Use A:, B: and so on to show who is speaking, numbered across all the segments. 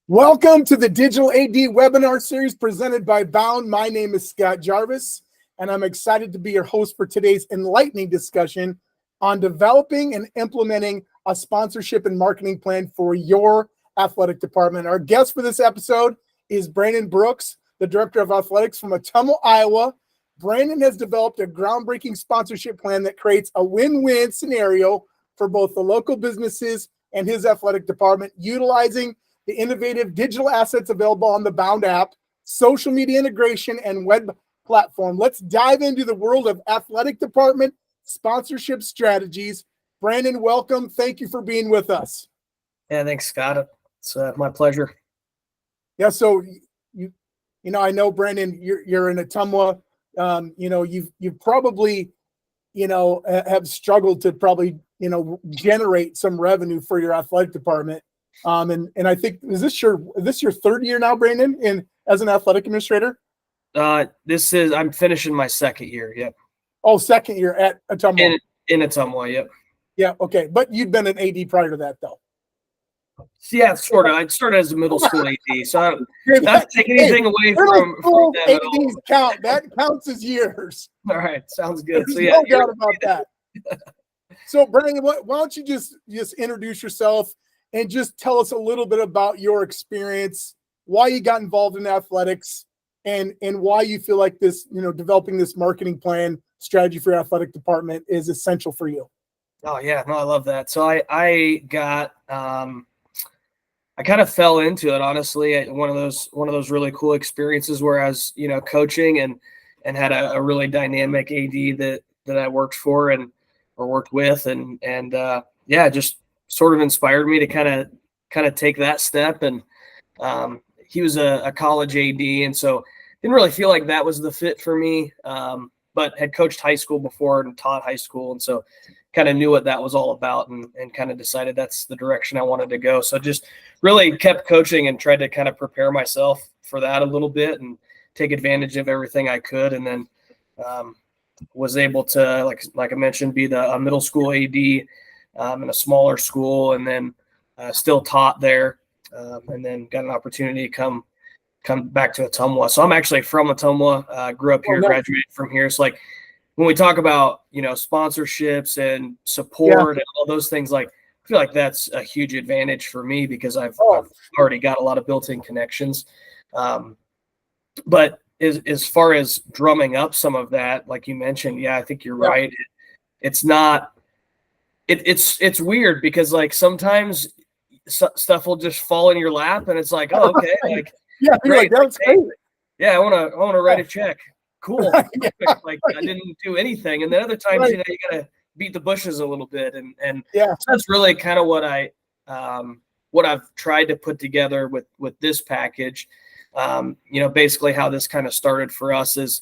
A: Welcome to the Digital AD webinar series presented by Bound. My name is Scott Jarvis, and I'm excited to be your host for today's enlightening discussion on developing and implementing a sponsorship and marketing plan for your athletic department. Our guest for this episode is Brandon Brooks, the Director of Athletics from Ottumwa, Iowa. Brandon has developed a groundbreaking sponsorship plan that creates a win-win scenario for both the local businesses and his athletic department, utilizing the innovative digital assets available on the Bound app, social media integration, and web platform. Let's dive into the world of athletic department sponsorship strategies. Brandon, welcome. Thank you for being with us.
B: Yeah, thanks, Scott. It's my pleasure.
A: Yeah, so I know, Brandon, you're in Ottumwa. You've probably, have struggled to probably, generate some revenue for your athletic department. And I think is this your third year now, Brandon, as an athletic administrator?
B: I'm finishing my second year. Yep.
A: Oh, second year at Ottumwa.
B: In Ottumwa. Yep.
A: Yeah. Okay. But you'd been an AD prior to that, though.
B: Yeah, sort of. I started as a middle school AD, so I don't not take anything away from that at all.
A: ADs count. That counts as years.
B: All right. Sounds good.
A: There's
B: So yeah,
A: no doubt about that. So Brandon, why don't you just introduce yourself and just tell us a little bit about your experience, why you got involved in athletics, and why you feel like this, developing this marketing plan strategy for your athletic department is essential for you.
B: Oh yeah, no, I love that. So I got I kind of fell into it, honestly. One of those really cool experiences where I was, coaching and had a really dynamic AD that I worked for or worked with, and just sort of inspired me to kind of take that step. And he was a college AD, and so didn't really feel like that was the fit for me. But had coached high school before and taught high school, and so kind of knew what that was all about, and kind of decided that's the direction I wanted to go. So just really kept coaching and tried to kind of prepare myself for that a little bit and take advantage of everything I could. And then was able to, like I mentioned, be the middle school AD in a smaller school, and then still taught there, and then got an opportunity to come back to Ottumwa. So I'm actually from Ottumwa, grew up here, graduated from here. So when we talk about, sponsorships and support and all those things, I feel like that's a huge advantage for me because I've already got a lot of built-in connections. But as far as drumming up some of that, like you mentioned, I think you're right. It's not, it's weird because sometimes stuff will just fall in your lap and it's like, oh, okay. Great.
A: That's great.
B: Yeah. I want to write a check. Cool. I didn't do anything. And then other times, you got to beat the bushes a little bit. And so that's really kind of what I've tried to put together with this package. Basically how this kind of started for us is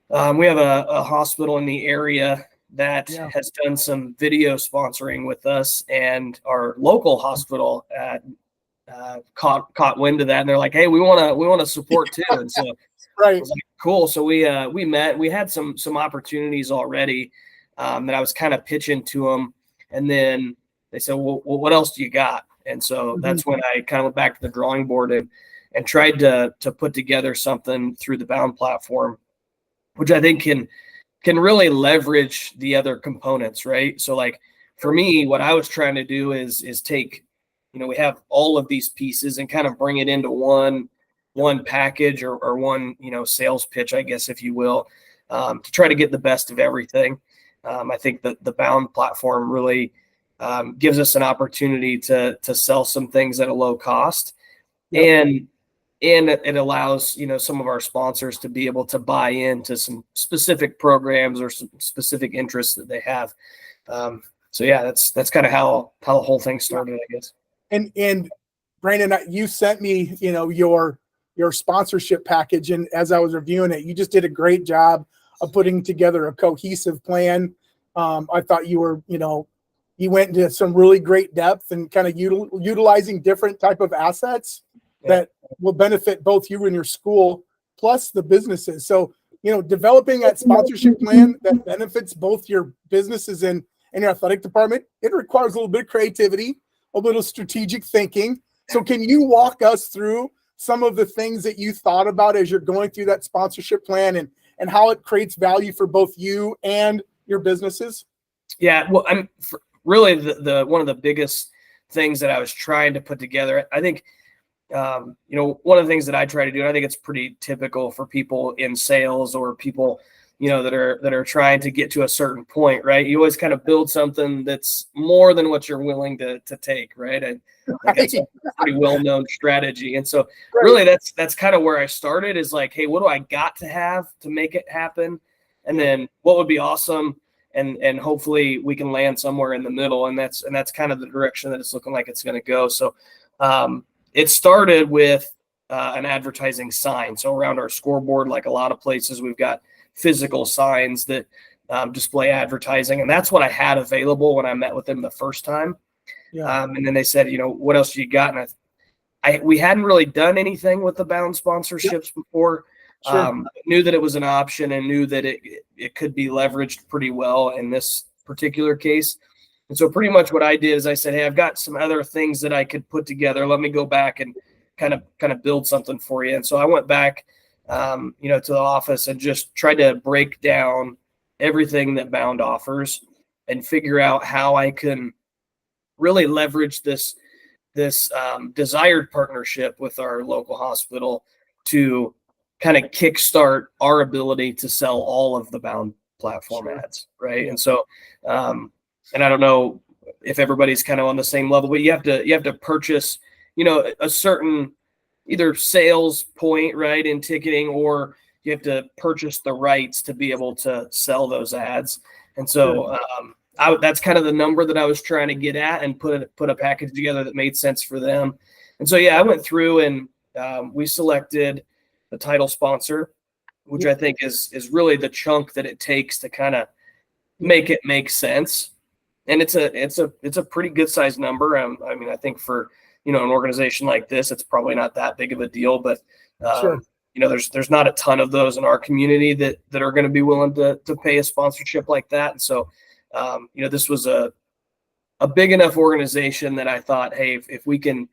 B: we have a hospital in the area that has done some video sponsoring with us, and our local hospital caught wind of that, and they're like, hey, we want to support too. And so I was like, cool. So we met. We had some opportunities already that I was kind of pitching to them, and then they said, well, what else do you got? And so that's when I kind of went back to the drawing board and tried to put together something through the Bound platform, which I think can really leverage the other components, right? So for me, what I was trying to do is take, we have all of these pieces and kind of bring it into one package or one, sales pitch, I guess, if you will, to try to get the best of everything. I think that the Bound platform really gives us an opportunity to sell some things at a low cost. And it allows, some of our sponsors to be able to buy into some specific programs or some specific interests that they have. That's kind of how the whole thing started, I guess.
A: And Brandon, you sent me, your sponsorship package. And as I was reviewing it, you just did a great job of putting together a cohesive plan. I thought you were, you went into some really great depth and kind of utilizing different type of assets that will benefit both you and your school, plus the businesses. So, developing that sponsorship plan that benefits both your businesses and your athletic department, it requires a little bit of creativity, a little strategic thinking, So can you walk us through some of the things that you thought about as you're going through that sponsorship plan and how it creates value for both you and your businesses?
B: Yeah, well, really the one of the biggest things that I was trying to put together. I think, one of the things that I try to do, and I think it's pretty typical for people in sales or people, that are trying to get to a certain point, right? You always kind of build something that's more than what you're willing to take, right? I think that's a pretty well-known strategy. And so really that's kind of where I started, is like, hey, what do I got to have to make it happen? And then what would be awesome? And hopefully we can land somewhere in the middle. And that's kind of the direction that it's looking like it's going to go. So it started with an advertising sign. So around our scoreboard, like a lot of places, we've got physical signs that display advertising. And that's what I had available when I met with them the first time.
A: Yeah.
B: And then they said, what else do you got? And we hadn't really done anything with the Bound sponsorships before.
A: Sure.
B: Knew that it was an option and knew that it could be leveraged pretty well in this particular case. And so pretty much what I did is I said, hey, I've got some other things that I could put together. Let me go back and kind of build something for you. And so I went back, to the office and just tried to break down everything that Bound offers and figure out how I can really leverage this desired partnership with our local hospital to kind of kickstart our ability to sell all of the Bound platform ads, right?
A: Yeah.
B: And so, and I don't know if everybody's kind of on the same level, but you have to purchase, a certain either sales point, right, in ticketing, or you have to purchase the rights to be able to sell those ads. And so, that's kind of the number that I was trying to get at and put a package together that made sense for them. And so, I went through and we selected the title sponsor, which I think is really the chunk that it takes to kind of make it make sense. And it's a pretty good sized number. I think for, an organization like this, it's probably not that big of a deal, but
A: Sure.
B: there's not a ton of those in our community that are going to be willing to pay a sponsorship like that. And so, this was a big enough organization that I thought, hey, if we can,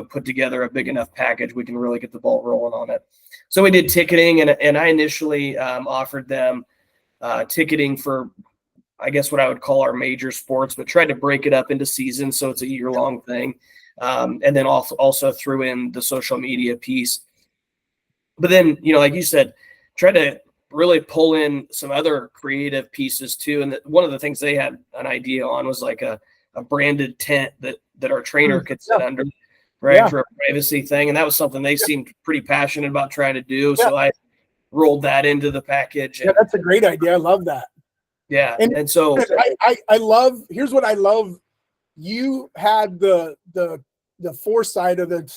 B: put together a big enough package, we can really get the ball rolling on it. So we did ticketing, and I initially offered them ticketing for, I guess, what I would call our major sports, but tried to break it up into seasons so it's a year-long thing. And then also threw in the social media piece. But then, like you said, try to really pull in some other creative pieces too. And one of the things they had an idea on was like a branded tent that our trainer could sit under, right, for a privacy thing. And that was something they seemed pretty passionate about trying to do. So I rolled that into the package.
A: Yeah, that's a great idea. I love that.
B: Yeah. And so
A: I love, here's what I love. You had the foresight of the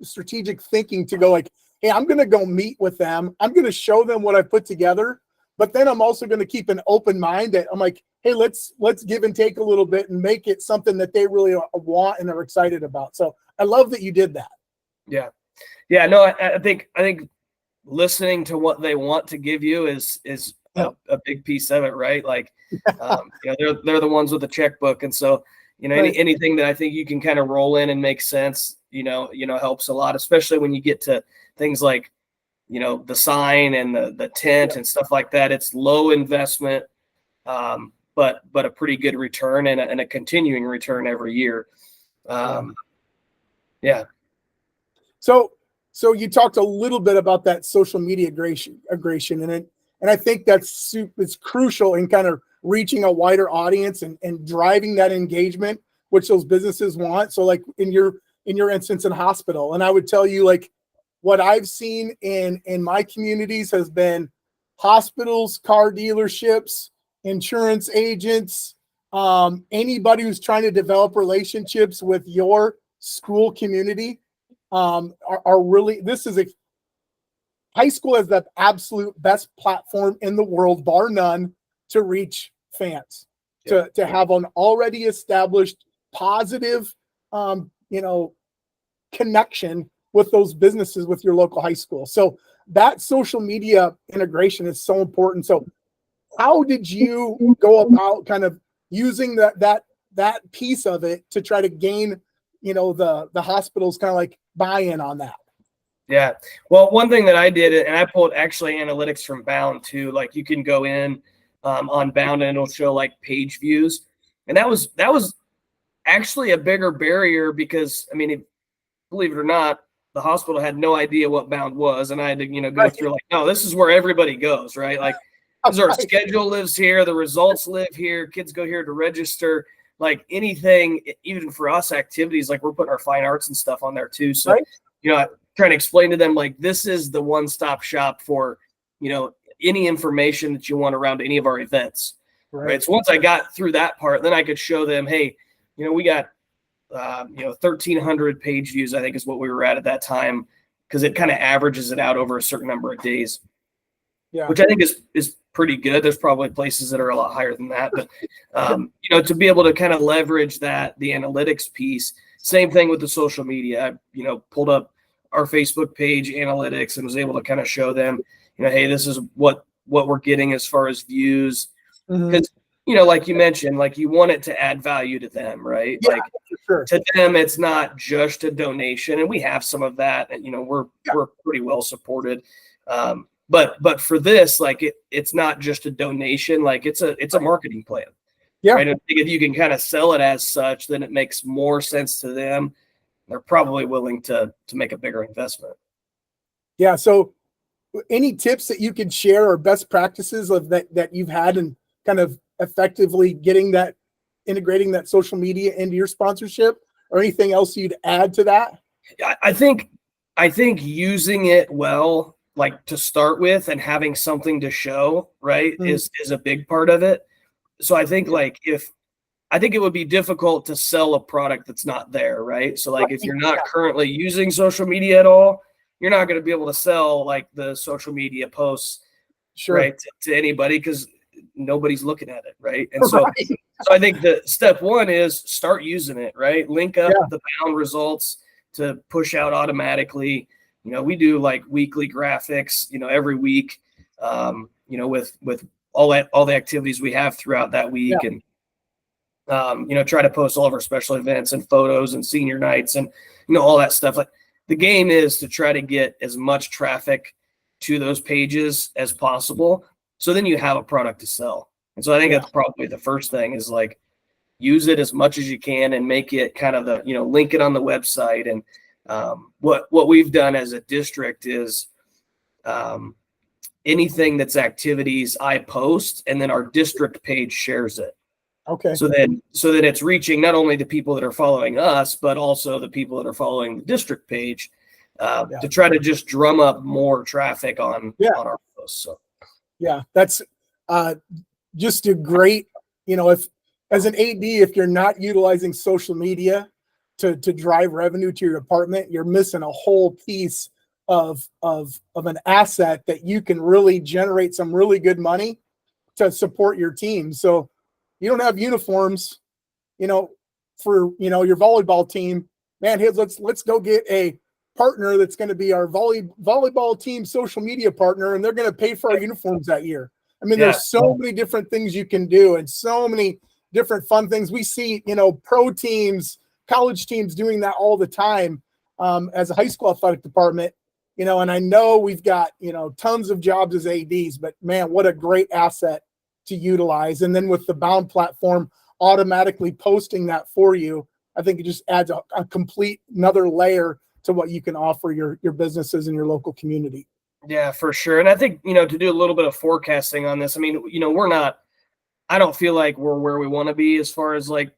A: strategic thinking to go like, hey, I'm going to go meet with them. I'm going to show them what I put together, but then I'm also going to keep an open mind that I'm like, hey, let's give and take a little bit and make it something that they really want and are excited about. So I love that you did that.
B: Yeah. Yeah. No, I think listening to what they want to give you is a big piece of it, right? Like, they're the ones with the checkbook. And so, anything that I think you can kind of roll in and make sense, helps a lot, especially when you get to things like, the sign and the tent and stuff like that. It's low investment, but a pretty good return and a continuing return every year. Yeah.
A: So you talked a little bit about that social media aggression, and I think it's crucial in kind of reaching a wider audience and driving that engagement, which those businesses want. So like in your instance in hospital, and I would tell you like what I've seen in my communities has been hospitals, car dealerships, insurance agents, anybody who's trying to develop relationships with your school community are really, this is high school is the absolute best platform in the world, bar none, to reach fans, to have an already established positive, connection with those businesses with your local high school. So that social media integration is so important. So how did you go about kind of using that piece of it to try to gain, the hospitals kind of like buy in on that.
B: Yeah. Well, one thing that I did, and I pulled actually analytics from Bound too. Like you can go in on Bound and it'll show like page views, and that was actually a bigger barrier because I mean, believe it or not, the hospital had no idea what Bound was, and I had to go through like, no, this is where everybody goes, right? Like, because our schedule lives here, the results live here, kids go here to register. Like anything, even for us, activities like we're putting our fine arts and stuff on there too. So trying to explain to them like this is the one-stop shop for any information that you want around any of our events, right? So once I got through that part, then I could show them, hey, we got 1,300 page views, I think is what we were at that time, because it kind of averages it out over a certain number of days, which I think is pretty good. There's probably places that are a lot higher than that, but to be able to kind of leverage the analytics piece. Same thing with the social media. I pulled up our Facebook page analytics and was able to kind of show them, hey, this is what we're getting as far as views. Because, like you mentioned, like you want it to add value to them, right?
A: Yeah,
B: like
A: for sure.
B: To them, it's not just a donation, and we have some of that, and we're pretty well supported. But for this, like it's not just a donation, like it's a marketing plan.
A: Yeah.
B: Right? I think if you can kind of sell it as such, then it makes more sense to them. They're probably willing to make a bigger investment.
A: Yeah. So any tips that you could share or best practices of that you've had and kind of effectively integrating that social media into your sponsorship, or anything else you'd add to that?
B: I think using it well, like to start with, and having something to show, right, is a big part of it. So I think I think it would be difficult to sell a product that's not there, right? So like if you're not currently using social media at all, you're not going to be able to sell like the social media posts, right, to anybody because nobody's looking at it, right? And so I think the step one is start using it, right? Link up the Bound results to push out automatically. We do like weekly graphics, every week, with all the activities we have throughout that week, and try to post all of our special events and photos and senior nights and all that stuff. Like the game is to try to get as much traffic to those pages as possible, so then you have a product to sell. And so I think that's probably the first thing is like use it as much as you can and make it kind of the link it on the website. And what we've done as a district is anything that's activities I post, and then our district page shares it.
A: Okay.
B: So that it's reaching not only the people that are following us, but also the people that are following the district page to try to just drum up more traffic on our posts. So
A: that's just a great, if as an AD, if you're not utilizing social media to drive revenue to your department, you're missing a whole piece of an asset that you can really generate some really good money to support your team. So you don't have uniforms, for, your volleyball team, man, let's go get a partner that's going to be our volleyball team social media partner, and they're going to pay for our uniforms that year. I mean, there's so many different things you can do and so many different fun things. We see, pro teams, college teams doing that all the time as a high school athletic department, and I know we've got, tons of jobs as ADs, but man, what a great asset to utilize. And then with the Bound platform automatically posting that for you, I think it just adds a complete another layer to what you can offer your businesses and your local community.
B: Yeah, for sure. And I think, to do a little bit of forecasting on this, I mean, I don't feel like we're where we want to be as far as like,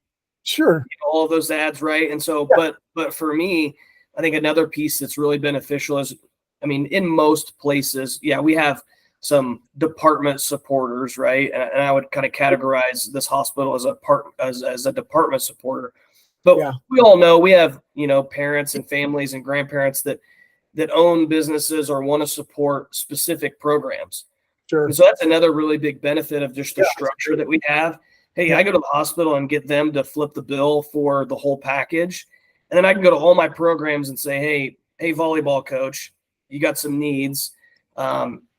B: all of those ads. Right. And so, but for me, I think another piece that's really beneficial is, I mean, in most places, we have some department supporters, right? And I would kind of categorize this hospital as a department supporter. But we all know we have, parents and families and grandparents that own businesses or want to support specific programs.
A: Sure.
B: And so that's another really big benefit of just the structure that we have. Hey, I go to the hospital and get them to flip the bill for the whole package. And then I can go to all my programs and say, hey, volleyball coach, you got some needs.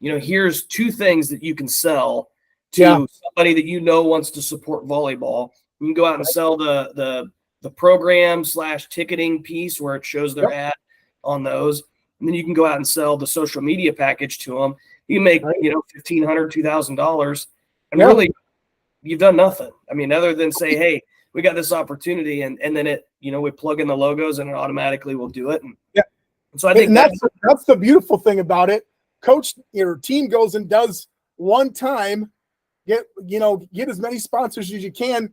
B: Here's 2 things that you can sell to somebody that wants to support volleyball. You can go out and sell the the program / ticketing piece where it shows their ad on those. And then you can go out and sell the social media package to them. You make, $1,500, $2,000, and really you've done nothing. I mean, other than say, hey, we got this opportunity, and then we plug in the logos and it automatically will do it. And so I think
A: that's the beautiful thing about it. Coach, your team goes and does one time, get as many sponsors as you can,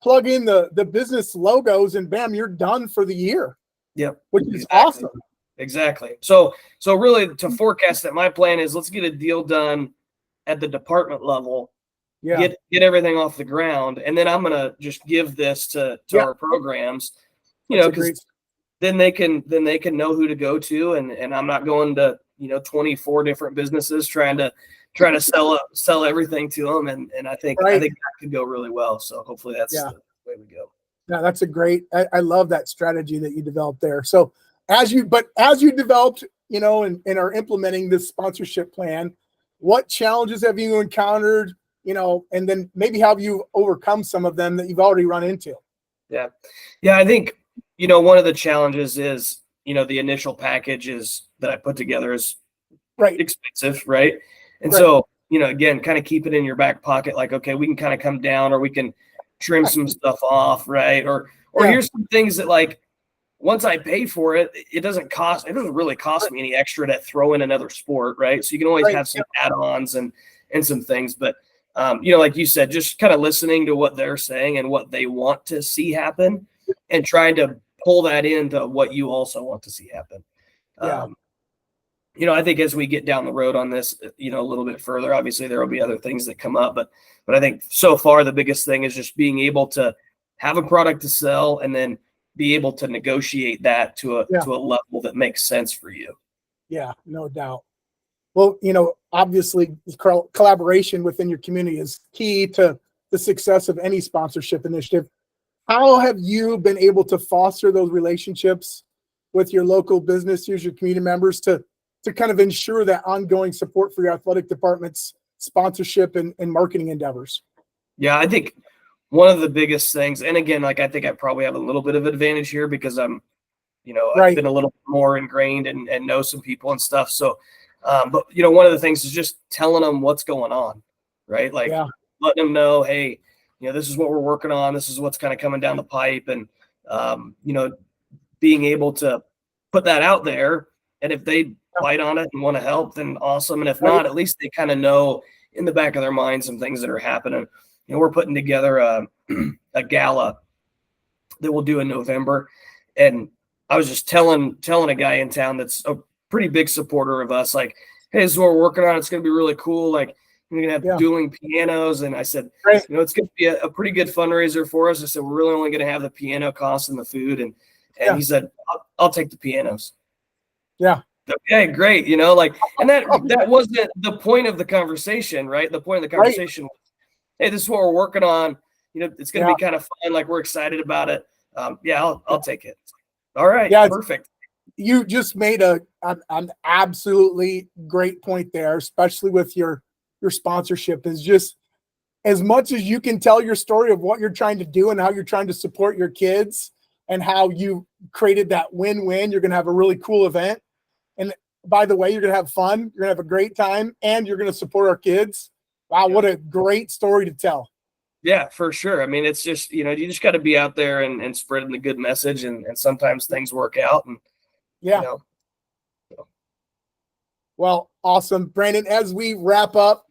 A: plug in the business logos, and bam, you're done for the year.
B: Yep.
A: Which is awesome.
B: Exactly. So really, to forecast that, my plan is let's get a deal done at the department level. Yeah. Get everything off the ground, and then I'm gonna just give this to our programs, because then they can know who to go to, and I'm not going to 24 different businesses trying to sell everything to them, and I think that could go really well. So hopefully that's the way we go.
A: Yeah, that's a great. I love that strategy that you developed there. So as you developed, and are implementing this sponsorship plan, what challenges have you encountered? And then maybe how have you overcome some of them that you've already run into?
B: Yeah. I think one of the challenges is the initial packages that I put together is expensive, right? And so again, kind of keep it in your back pocket. Like, okay, we can kind of come down, or we can trim some stuff off, right? Or here's some things that, like, once I pay for it, it doesn't really cost me any extra to throw in another sport, right? So you can always have some add-ons and some things, but like you said, just kind of listening to what they're saying and what they want to see happen, and trying to pull that into what you also want to see happen. I think as we get down the road on this, a little bit further, obviously there will be other things that come up, but I think so far the biggest thing is just being able to have a product to sell, and then be able to negotiate that to a level that makes sense for you. Yeah,
A: no doubt. Well, obviously collaboration within your community is key to the success of any sponsorship initiative. How have you been able to foster those relationships with your local businesses, your community members, to kind of ensure that ongoing support for your athletic department's sponsorship and marketing endeavors? Yeah,
B: I think one of the biggest things, and again, I think I probably have a little bit of advantage here because I'm, I've been a little more ingrained and know some people and stuff. So, but one of the things is just telling them what's going on, right? Like letting them know, hey, this is what we're working on. This is what's kind of coming down the pipe, and being able to put that out there. And if they bite on it and want to help, then awesome. And if not, at least they kind of know in the back of their mind some things that are happening. We're putting together a gala that we'll do in November, and I was just telling a guy in town that's a pretty big supporter of us, like, hey, this is what we're working on. It's going to be really cool. Like, we're going to have dueling pianos. And I said, it's going to be a pretty good fundraiser for us. I said, we're really only going to have the piano costs and the food. And he said, I'll take the pianos.
A: Yeah.
B: Okay, great. And that wasn't the point of the conversation, right? The point of the conversation was, hey, this is what we're working on. It's going to be kind of fun. Like, we're excited about it. I'll take it. All right. Yeah. Perfect.
A: You just made an absolutely great point there, especially with your sponsorship, is just as much as you can tell your story of what you're trying to do and how you're trying to support your kids and how you created that win-win. You're going to have a really cool event. And by the way, you're going to have fun. You're going to have a great time, and you're going to support our kids. Wow. What a great story to tell.
B: Yeah, for sure. I mean, it's just, you just got to be out there and spreading the good message, and sometimes things work out. And
A: Well, awesome. Brandon, as we wrap up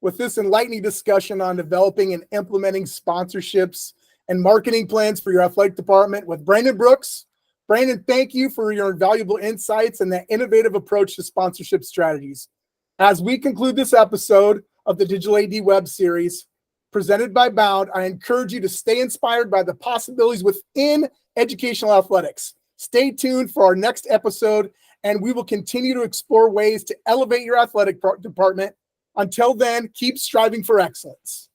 A: with this enlightening discussion on developing and implementing sponsorships and marketing plans for your athletic department with Brandon Brooks. Brandon, thank you for your valuable insights and that innovative approach to sponsorship strategies. As we conclude this episode of the Digital AD Web Series presented by Bound, I encourage you to stay inspired by the possibilities within educational athletics. Stay tuned for our next episode, and we will continue to explore ways to elevate your athletic department. Until then, keep striving for excellence.